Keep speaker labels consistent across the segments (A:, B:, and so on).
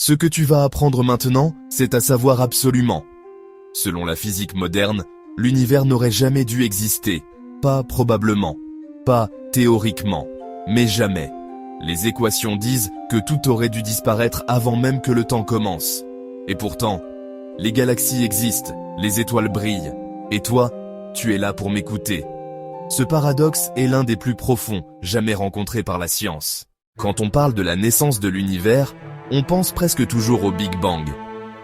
A: Ce que tu vas apprendre maintenant, c'est à savoir absolument. Selon la physique moderne, l'univers n'aurait jamais dû exister. Pas probablement, pas théoriquement, mais jamais. Les équations disent que tout aurait dû disparaître avant même que le temps commence. Et pourtant, les galaxies existent, les étoiles brillent. Et toi, tu es là pour m'écouter. Ce paradoxe est l'un des plus profonds jamais rencontrés par la science. Quand on parle de la naissance de l'univers, on pense presque toujours au Big Bang.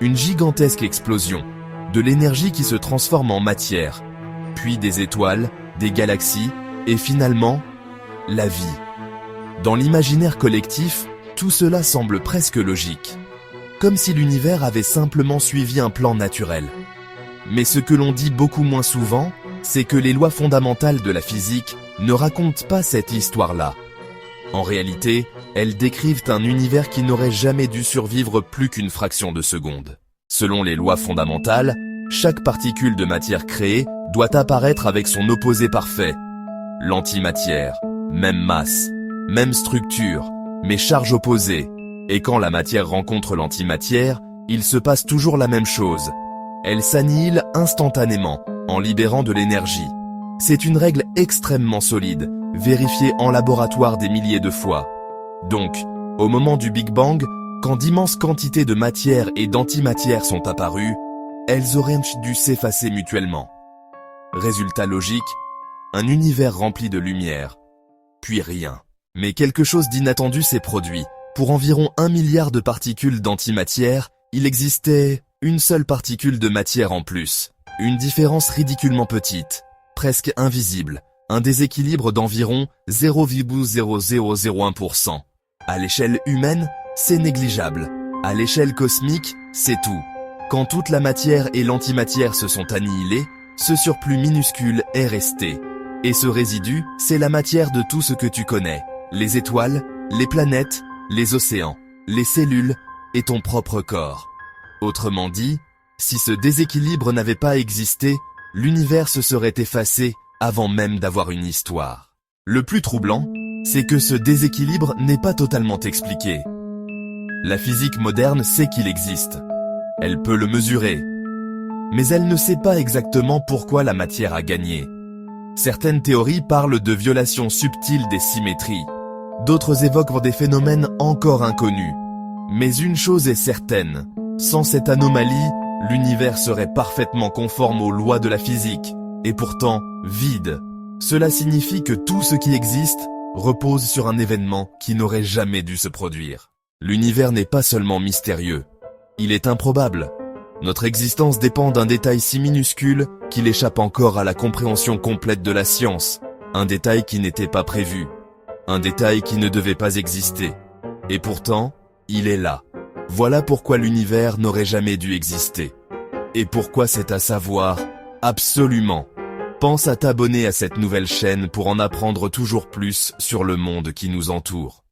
A: Une gigantesque explosion, de l'énergie qui se transforme en matière, puis des étoiles, des galaxies, et finalement, la vie. Dans l'imaginaire collectif, tout cela semble presque logique. Comme si l'univers avait simplement suivi un plan naturel. Mais ce que l'on dit beaucoup moins souvent, c'est que les lois fondamentales de la physique ne racontent pas cette histoire-là. En réalité, elles décrivent un univers qui n'aurait jamais dû survivre plus qu'une fraction de seconde. Selon les lois fondamentales, chaque particule de matière créée doit apparaître avec son opposé parfait. L'antimatière, même masse, même structure, mais charge opposée. Et quand la matière rencontre l'antimatière, il se passe toujours la même chose. Elle s'annihile instantanément, en libérant de l'énergie. C'est une règle extrêmement solide, vérifiée en laboratoire des milliers de fois. Donc, au moment du Big Bang, quand d'immenses quantités de matière et d'antimatière sont apparues, elles auraient dû s'effacer mutuellement. Résultat logique, un univers rempli de lumière. Puis rien. Mais quelque chose d'inattendu s'est produit. Pour environ 1 milliard de particules d'antimatière, il existait une seule particule de matière en plus. Une différence ridiculement petite, presque invisible, un déséquilibre d'environ 0,0001%. À l'échelle humaine, c'est négligeable. À l'échelle cosmique, c'est tout. Quand toute la matière et l'antimatière se sont annihilées, ce surplus minuscule est resté. Et ce résidu, c'est la matière de tout ce que tu connais. Les étoiles, les planètes, les océans, les cellules et ton propre corps. Autrement dit, si ce déséquilibre n'avait pas existé, l'univers se serait effacé avant même d'avoir une histoire. Le plus troublant, c'est que ce déséquilibre n'est pas totalement expliqué. La physique moderne sait qu'il existe. Elle peut le mesurer. Mais elle ne sait pas exactement pourquoi la matière a gagné. Certaines théories parlent de violations subtiles des symétries. D'autres évoquent des phénomènes encore inconnus. Mais une chose est certaine, sans cette anomalie, l'univers serait parfaitement conforme aux lois de la physique, et pourtant vide. Cela signifie que tout ce qui existe repose sur un événement qui n'aurait jamais dû se produire. L'univers n'est pas seulement mystérieux, il est improbable. Notre existence dépend d'un détail si minuscule qu'il échappe encore à la compréhension complète de la science, un détail qui n'était pas prévu. Un détail qui ne devait pas exister. Et pourtant, il est là. Voilà pourquoi l'univers n'aurait jamais dû exister. Et pourquoi c'est à savoir absolument. Pense à t'abonner à cette nouvelle chaîne pour en apprendre toujours plus sur le monde qui nous entoure.